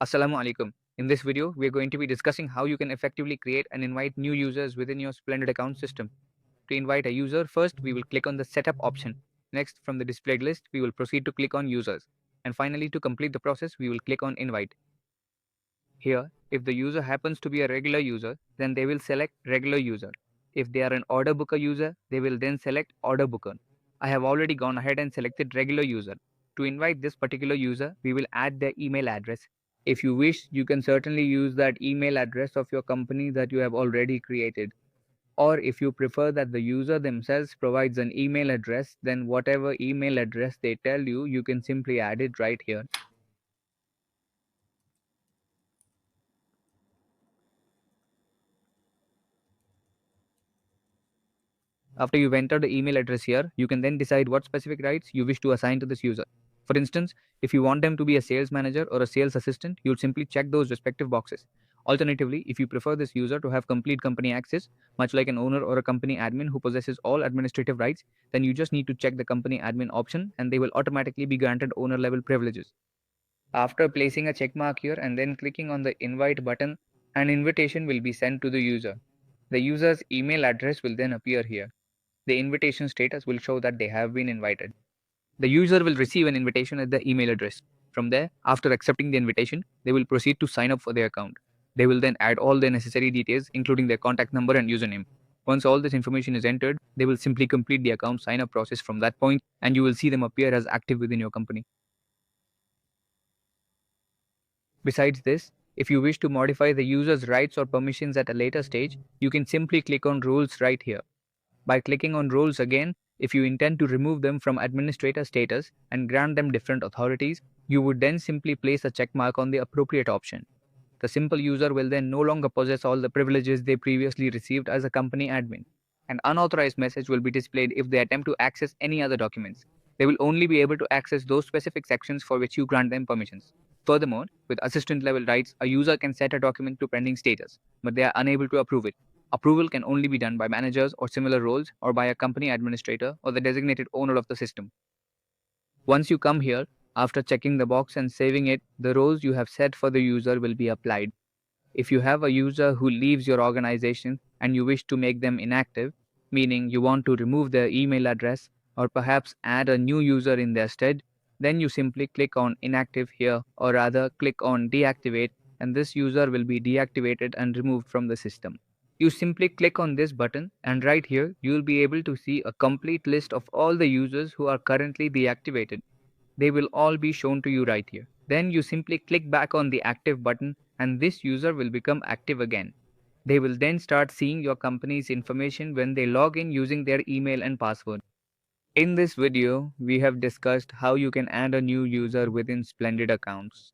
Assalamu alaikum. In this video, we are going to be discussing how you can effectively create and invite new users within your Splendid account system. To invite a user, first we will click on the setup option. Next, from the displayed list, we will proceed to click on users. And finally, to complete the process, we will click on invite. Here, if the user happens to be a regular user, then they will select regular user. If they are an order booker user, they will then select order booker. I have already gone ahead and selected regular user. To invite this particular user, we will add their email address. If you wish, you can certainly use that email address of your company that you have already created. Or if you prefer that the user themselves provides an email address, then whatever email address they tell you, you can simply add it right here. After you've entered the email address here, you can then decide what specific rights you wish to assign to this user. For instance, if you want them to be a sales manager or a sales assistant, you'll simply check those respective boxes. Alternatively, if you prefer this user to have complete company access, much like an owner or a company admin who possesses all administrative rights, then you just need to check the company admin option and they will automatically be granted owner level privileges. After placing a check mark here and then clicking on the invite button, an invitation will be sent to the user. The user's email address will then appear here. The invitation status will show that they have been invited. The user will receive an invitation at the email address. From there, after accepting the invitation, they will proceed to sign up for their account. They will then add all their necessary details, including their contact number and username. Once all this information is entered, they will simply complete the account sign up process from that point, and you will see them appear as active within your company. Besides this, if you wish to modify the user's rights or permissions at a later stage, you can simply click on Rules right here. By clicking on roles again, if you intend to remove them from administrator status and grant them different authorities, you would then simply place a check mark on the appropriate option. The simple user will then no longer possess all the privileges they previously received as a company admin. An unauthorized message will be displayed if they attempt to access any other documents. They will only be able to access those specific sections for which you grant them permissions. Furthermore, with assistant level rights, a user can set a document to pending status, but they are unable to approve it. Approval can only be done by managers or similar roles or by a company administrator or the designated owner of the system. Once you come here, after checking the box and saving it, the roles you have set for the user will be applied. If you have a user who leaves your organization and you wish to make them inactive, meaning you want to remove their email address or perhaps add a new user in their stead, then you simply click on inactive here, or rather click on deactivate, and this user will be deactivated and removed from the system. You simply click on this button, and right here you will be able to see a complete list of all the users who are currently deactivated. They will all be shown to you right here. Then you simply click back on the active button and this user will become active again. They will then start seeing your company's information when they log in using their email and password. In this video, we have discussed how you can add a new user within Splendid Accounts.